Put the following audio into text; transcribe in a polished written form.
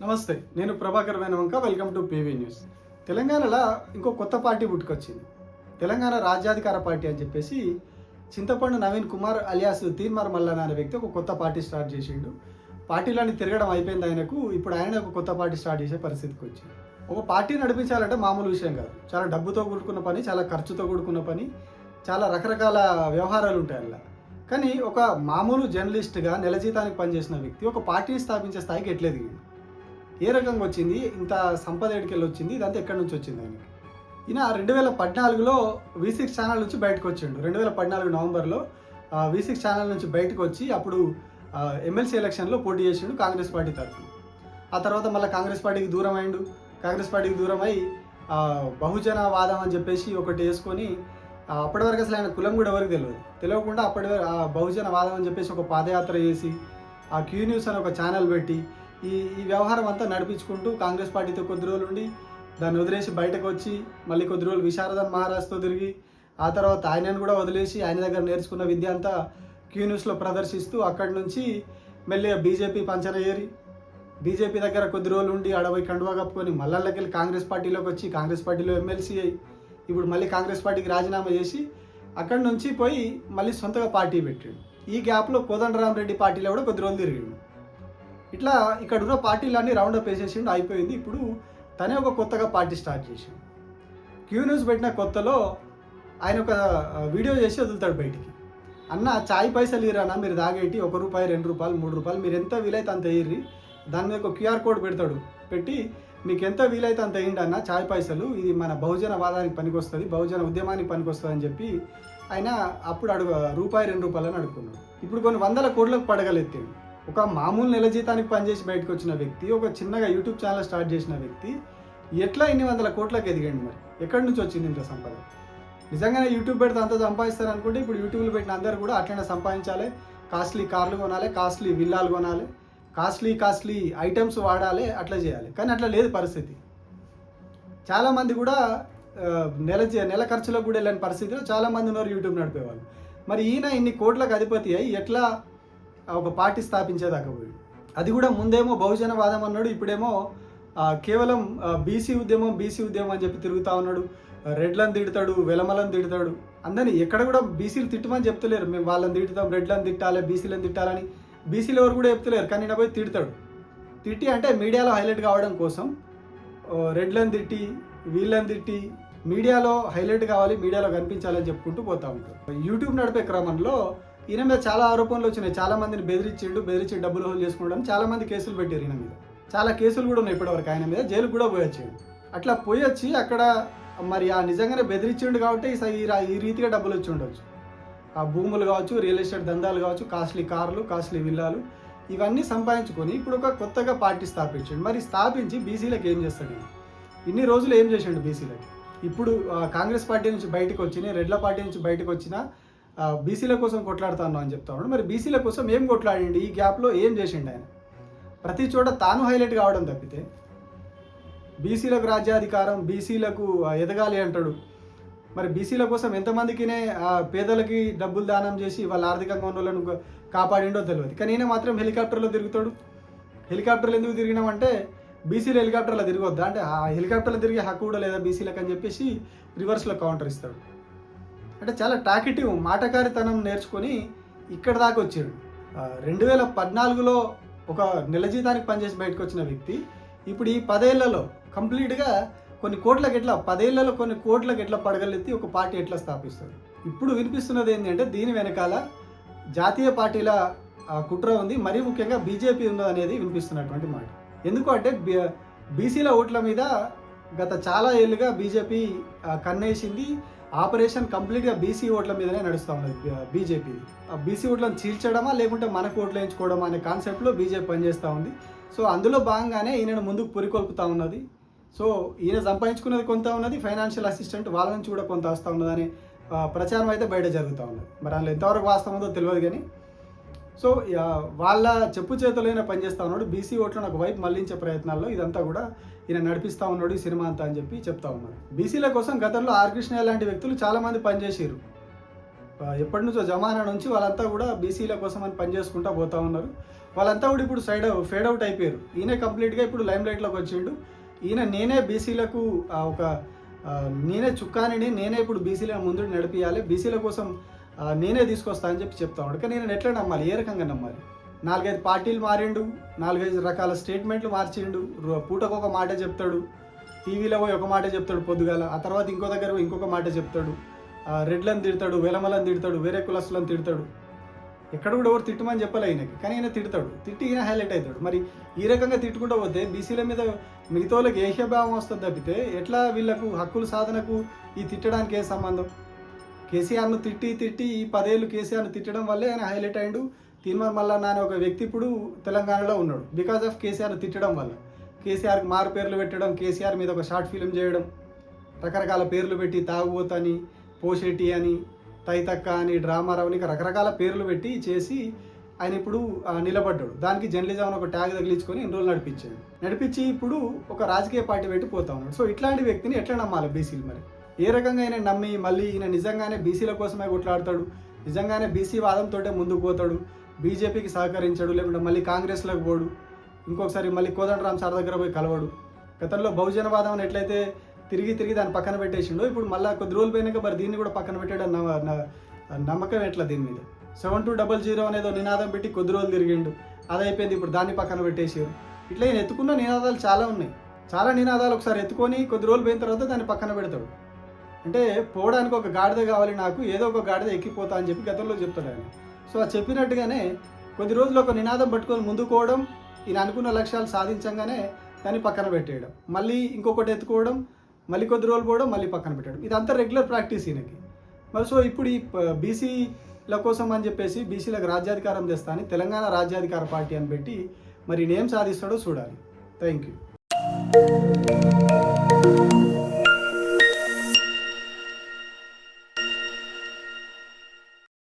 నమస్తే, నేను Prabhakar Venavanka. Welcome to PV news. తెలంగాణలో ఇంకో కొత్త పార్టీ పుట్టుకొచ్చింది. తెలంగాణ రాజ్యాధికార పార్టీ అని చెప్పేసి చింతపండు నవీన్ కుమార్ అలియాస్ తీన్మార్ మల్లన్న అనే వ్యక్తి ఒక కొత్త పార్టీ స్టార్ట్ చేసిండు. పార్టీలన్నీ తిరగడం అయిపోయింది ఆయనకు. ఇప్పుడు ఆయన ఒక కొత్త పార్టీ స్టార్ట్ చేసే పరిస్థితికి వచ్చింది. ఒక పార్టీ నడిపించాలంటే మామూలు విషయం కాదు. చాలా డబ్బుతో కూడుకున్న పని, చాలా ఖర్చుతో కూడుకున్న పని, చాలా రకరకాల వ్యవహారాలు ఉంటాయి అలా. కానీ ఒక మామూలు జర్నలిస్ట్గా నెల జీతానికి పనిచేసిన వ్యక్తి ఒక పార్టీని స్థాపించే స్థాయికి ఎట్లేదు. ఏ రకంగా వచ్చింది, ఇంత సంపద ఎడికెళ్ళి వచ్చింది, ఇదంతా ఎక్కడి నుంచి వచ్చింది ఆయనకి? ఈయన 2014లో V6 ఛానల్ నుంచి బయటకు వచ్చిండు. 2014 నవంబర్లో V6 ఛానల్ నుంచి బయటకు వచ్చి అప్పుడు ఎమ్మెల్సీ ఎలక్షన్లో పోటీ చేసిండు కాంగ్రెస్ పార్టీ తరఫున. ఆ తర్వాత మళ్ళీ కాంగ్రెస్ పార్టీకి దూరం అయిండు. కాంగ్రెస్ పార్టీకి దూరం అయి బహుజన వాదం అని చెప్పేసి ఒకటి వేసుకొని అప్పటి వరకు అసలు ఆయన కులం కూడా ఎవరికి తెలియకుండా అప్పటి బహుజన వాదం అని చెప్పేసి ఒక పాదయాత్ర చేసి ఆ క్యూ న్యూస్ అని ఒక ఛానల్ పెట్టి ఈ వ్యవహారం అంతా నడిపించుకుంటూ కాంగ్రెస్ పార్టీతో కొద్ది రోజులు ఉండి దాన్ని వదిలేసి బయటకు వచ్చి మళ్ళీ కొద్ది రోజులు విశారదన్ మహారాజ్తో తిరిగి ఆ తర్వాత ఆయనను కూడా వదిలేసి ఆయన దగ్గర నేర్చుకున్న విద్య అంతా క్యూ న్యూస్లో ప్రదర్శిస్తూ అక్కడి నుంచి మెల్లిగా బీజేపీ పంచన ఏరి బీజేపీ దగ్గర కొద్ది రోజులు ఉండి అడవై కండువా కప్పుకొని మళ్ళీ కాంగ్రెస్ పార్టీలోకి వచ్చి కాంగ్రెస్ పార్టీలో ఎమ్మెల్సీ అయ్యి ఇప్పుడు మళ్ళీ కాంగ్రెస్ పార్టీకి రాజీనామా చేసి అక్కడి నుంచి పోయి మళ్ళీ సొంతగా పార్టీ పెట్టాడు. ఈ గ్యాప్లో కోదండరామరెడ్డి పార్టీలో కూడా కొద్ది రోజులు తిరిగాడు. ఇట్లా ఇక్కడ ఉన్న పార్టీలన్నీ రౌండప్ వేసేసిండు, అయిపోయింది. ఇప్పుడు తనే ఒక కొత్తగా పార్టీ స్టార్ట్ చేసిండు. క్యూ న్యూస్ పెట్టిన కొత్తలో ఆయన ఒక వీడియో చేసి వదులుతాడు బయటికి. అన్న చాయ్ పైసలు ఇరానా మీరు తాగేటి ₹1, ₹2, ₹3 మీరు ఎంత వీలైతే అంత వేయర్రి, దాని మీద ఒక QR కోడ్ పెడతాడు. పెట్టి మీకు ఎంత వీలైతే అంత వేయండి అన్న చాయ్ పైసలు, ఇది మన బహుజన వాదానికి పనికొస్తుంది, బహుజన ఉద్యమానికి పనికొస్తుంది అని చెప్పి ఆయన అప్పుడు ₹1, ₹2 అని అడుగుకున్నాడు. ఇప్పుడు కొన్ని 100 కోట్లకు పడగలెత్తాడు. ఒక మామూలు నెల జీతానికి పనిచేసి బయటకు వచ్చిన వ్యక్తి, ఒక చిన్నగా యూట్యూబ్ ఛానల్ స్టార్ట్ చేసిన వ్యక్తి ఎట్లా ఇన్ని 100 కోట్లకు ఎదిగండి? మరి ఎక్కడి నుంచి వచ్చింది ఇంత సంపద? నిజంగానే యూట్యూబ్ పెడితే అంత సంపాదిస్తారు అనుకుంటే ఇప్పుడు యూట్యూబ్లో పెట్టిన అందరూ కూడా అట్లనే సంపాదించాలి, కాస్ట్లీ కార్లు కొనాలి, కాస్ట్లీ విల్లాలు కొనాలి, కాస్ట్లీ ఐటమ్స్ వాడాలి, అట్లా చేయాలి. కానీ అట్లా లేదు పరిస్థితి. చాలామంది కూడా నెల ఖర్చులకు కూడా వెళ్ళని పరిస్థితిలో చాలామంది ఉన్నారు యూట్యూబ్ నడిపేవాళ్ళు. మరి ఈయన ఇన్ని కోట్లకు అధిపతి అయ్యి ఎట్లా ఒక పార్టీ స్థాపించేదాకా పోయి, అది కూడా ముందేమో బహుజన వాదం అన్నాడు, ఇప్పుడేమో కేవలం బీసీ ఉద్యమం అని చెప్పి తిరుగుతూ ఉన్నాడు. రెడ్లను తిడతాడు, వెలమలను తిడతాడు. అందరినీ ఎక్కడ కూడా బీసీలు తిట్టమని చెప్తలేరు. మేము వాళ్ళని తిడతాం, రెడ్లను తిట్టాలి, బీసీలను తిట్టాలని బీసీలు ఎవరు కూడా చెప్తలేరు. కానీ ఈయన పోయి తిడతాడు. తిట్టి అంటే మీడియాలో హైలైట్ కావడం కోసం రెడ్లను తిట్టి వీళ్ళని తిట్టి మీడియాలో హైలైట్ కావాలి, మీడియాలో కనిపించాలని చెప్పుకుంటూ పోతూ ఉంటారు. యూట్యూబ్ నడిపే క్రమంలో ఈయన మీద చాలా ఆరోపణలు వచ్చినాయి. చాలా మందిని బెదిరించి డబ్బులు హోల్ చేసుకుంటాం, చాలా మంది కేసులు పెట్టారు ఈయన మీద. చాలా కేసులు కూడా ఉన్నాయి ఇప్పటివరకు ఆయన మీద. జైలుకు కూడా పోయొచ్చాడు. అట్లా పోయొచ్చి అక్కడ మరి నిజంగానే బెదిరించిండు కాబట్టి ఈ రీతిగా డబ్బులు వచ్చి ఉండొచ్చు. ఆ భూములు కావచ్చు, రియల్ ఎస్టేట్ దందాలు కావచ్చు, కాస్ట్లీ కార్లు, కాస్ట్లీ విల్లాలు, ఇవన్నీ సంపాదించుకొని ఇప్పుడు ఒక కొత్తగా పార్టీ స్థాపించాడు. మరి స్థాపించి బీసీలకు ఏం చేస్తాడు? ఇన్ని రోజులు ఏం చేసాడు బీసీలకి? ఇప్పుడు కాంగ్రెస్ పార్టీ నుంచి బయటకు వచ్చిన, రెడ్ల పార్టీ నుంచి బయటకు వచ్చిన బీసీల కోసం కొట్లాడుతాను అని చెప్తా ఉన్నాడు. మరి బీసీల కోసం ఏం కొట్లాడండి? ఈ గ్యాప్లో ఏం చేసిండు ఆయన? ప్రతి చోట తాను హైలైట్ కావడం తప్పితే బీసీలకు రాజ్యాధికారం, బీసీలకు ఎదగాలి అంటాడు. మరి బీసీల కోసం ఎంతమందికినే పేదలకి డబ్బులు దానం చేసి వాళ్ళ ఆర్థికంగా ఉన్న వాళ్ళను కాపాడిండో తెలియదు. కానీ ఈయన మాత్రం హెలికాప్టర్లో తిరుగుతాడు. హెలికాప్టర్లు ఎందుకు తిరిగినామంటే బీసీలు హెలికాప్టర్లో తిరగొద్దా అంటే ఆ హెలికాప్టర్లో తిరిగే హక్కు కూడా లేదా బీసీలకు అని చెప్పేసి రివర్స్లో కౌంటర్ ఇస్తాడు. అంటే చాలా టాకెటివ్ మాటకారితనం నేర్చుకొని ఇక్కడ దాకా వచ్చాడు. 2014లో ఒక నెల జీతానికి పనిచేసి బయటకు వచ్చిన వ్యక్తి ఇప్పుడు ఈ 10 ఏళ్లలో కంప్లీట్గా కొన్ని కోట్లకు ఎట్లా పడగలెత్తి ఒక పార్టీ ఎట్లా స్థాపిస్తాడు? ఇప్పుడు వినిపిస్తున్నది ఏంటంటే దీని వెనకాల జాతీయ పార్టీల కుట్ర ఉంది, మరీ ముఖ్యంగా బీజేపీ ఉంది అనేది వినిపిస్తున్నటువంటి మాట. ఎందుకు అంటే బీసీల ఓట్ల మీద గత చాలా ఏళ్ళుగా బీజేపీ కన్నేసింది. ఆపరేషన్ కంప్లీట్గా బీసీ ఓట్ల మీదనే నడుస్తూ ఉన్నది బీజేపీ. బీసీ ఓట్లను చీల్చడమా లేకుంటే మనకు ఓట్లు వేయించుకోవడమా అనే కాన్సెప్ట్లో బీజేపీ పనిచేస్తూ ఉంది. సో అందులో భాగంగానే ఈయనను ముందుకు పురికొల్పుతూ ఉన్నది. సో ఈయన సంపాదించుకున్నది కొంత ఉన్నది, ఫైనాన్షియల్ అసిస్టెంట్ వాళ్ళ నుంచి కూడా కొంత వస్తూ ఉన్నదని ప్రచారం అయితే బయట జరుగుతూ ఉన్నది. మరి అందులో ఎంతవరకు వాస్తవం ఉందో తెలియదు. కానీ సో వాళ్ళ చెప్పు చేతులైనా పనిచేస్తూ ఉన్నాడు. బీసీ ఓట్లను ఒక వైపు మళ్లించే ప్రయత్నాల్లో ఇదంతా కూడా ఈయన నడిపిస్తూ ఉన్నాడు ఈ సినిమా అంతా అని చెప్పి చెప్తా ఉన్నారు. బీసీల కోసం గతంలో ఆర్ కృష్ణ లాంటి వ్యక్తులు చాలామంది పనిచేసారు. ఎప్పటి నుంచో జమానా నుంచి వాళ్ళంతా కూడా బీసీల కోసం అని పనిచేసుకుంటూ పోతూ ఉన్నారు. వాళ్ళంతా కూడా ఇప్పుడు ఫేడ్ అవుట్ అయిపోయారు. ఈయన కంప్లీట్గా ఇప్పుడు లైమ్ లైట్లోకి వచ్చిండు. ఈయన నేనే బీసీలకు నేనే చుక్కానిని, నేనే ఇప్పుడు బీసీల ముందు నడిపియాలి, బీసీల కోసం నేనే తీసుకొస్తా అని చెప్తా ఉన్నాడు. కానీ నేను ఎట్లా నమ్మాలి, ఏ రకంగా నమ్మాలి? 4-5 పార్టీలు మారిండు, 4-5 రకాల స్టేట్మెంట్లు మార్చిండు, పూటకు ఒక మాట చెప్తాడు, టీవీలో పోయి ఒక మాట చెప్తాడు పొద్దుగాల, ఆ తర్వాత ఇంకో దగ్గర పోయి ఇంకొక మాట చెప్తాడు, రెడ్లను తిడతాడు, వెలమలను తిడతాడు, వేరే కులస్తులను తిడతాడు. ఎక్కడ కూడా ఎవరు తిట్టమని చెప్పలే ఆయనకి, కానీ ఈయన తిడతాడు, తిట్టి ఈయన హైలైట్ అవుతాడు. మరి ఈ రకంగా తిట్టుకుంటూ పోతే బీసీల మీద మిగతా వాళ్ళకి ఏహ్యభావం వస్తుంది తప్పితే ఎట్లా వీళ్ళకు హక్కుల సాధనకు ఈ తిట్టడానికి ఏ సంబంధం? కేసీఆర్ను తిట్టి ఈ 10 ఏళ్ళు కేసీఆర్ను తిట్టడం వల్లే ఆయన హైలైట్ అయ్యిండు. తీన్మార్ మల్లన్న అనే ఒక వ్యక్తి ఇప్పుడు తెలంగాణలో ఉన్నాడు బికాజ్ ఆఫ్ కేసీఆర్ను తిట్టడం వల్ల. కేసీఆర్కి మారు పేర్లు పెట్టడం, కేసీఆర్ మీద ఒక షార్ట్ ఫిలిం చేయడం, రకరకాల పేర్లు పెట్టి తాగుబోతని, పోషెట్టి అని, తైతక్క అని, డ్రామారావుని రకరకాల పేర్లు పెట్టి చేసి ఆయన ఇప్పుడు నిలబడ్డాడు. దానికి జర్నలిజం అని ఒక ట్యాగ్ తగిలించుకొని ఇన్ని రోజులు నడిపించి ఇప్పుడు ఒక రాజకీయ పార్టీ పెట్టి పోతా ఉన్నాడు. సో ఇట్లాంటి వ్యక్తిని ఎట్లా నమ్మాలి బీసీలు? మరి ఏ రకంగా ఆయన నమ్మి మళ్ళీ ఈయన నిజంగానే బీసీల కోసమే కొట్లాడతాడు, నిజంగానే బీసీ వాదంతో ముందుకు పోతాడు, బీజేపీకి సహకరించాడు, లేకుంటే మళ్ళీ కాంగ్రెస్లోకి పోడు, ఇంకొకసారి మళ్ళీ కోదండరామ్ సార్ దగ్గర పోయి కలవడు. గతంలో బహుజనవాదం ఎట్లయితే తిరిగి దాన్ని పక్కన పెట్టేసిండో ఇప్పుడు మళ్ళీ కొద్ది రోజులు పోయినాక మరి దీన్ని కూడా పక్కన పెట్టాడు నమ్మకం ఎట్లా? దీని మీద 7200 అనేదో నినాదం పెట్టి కొద్ది రోజులు తిరిగిండు, అదైపోయింది, ఇప్పుడు దాన్ని పక్కన పెట్టేసారు. ఇట్లా ఈయన ఎత్తుకున్న నినాదాలు చాలా ఉన్నాయి. చాలా నినాదాలు ఒకసారి ఎత్తుకొని కొద్ది రోజులు పోయిన తర్వాత దాన్ని పక్కన పెడతాడు. అంటే పోవడానికి ఒక గాడిద కావాలి నాకు, ఏదో ఒక గాడిద ఎక్కిపోతా అని చెప్పి గతంలో చెప్తాడు ఆయన. సో ఆ చెప్పినట్టుగానే కొద్ది రోజులు ఒక నినాదం పట్టుకొని ముందుకు పోవడం, ఈయన అనుకున్న లక్ష్యాలు సాధించంగానే దాన్ని పక్కన పెట్టేయడం, మళ్ళీ ఇంకొకటి ఎత్తుకోవడం, మళ్ళీ కొద్ది రోజులు పోవడం, మళ్ళీ పక్కన పెట్టడం, ఇదంతా రెగ్యులర్ ప్రాక్టీస్ ఈయనకి. మరి సో ఇప్పుడు ఈ బీసీల కోసం అని చెప్పేసి బీసీలకు రాజ్యాధికారం తెస్తా అని తెలంగాణ రాజ్యాధికార పార్టీ అని పెట్టి మరి ఈయన ఏం సాధిస్తాడో చూడాలి. Thank you.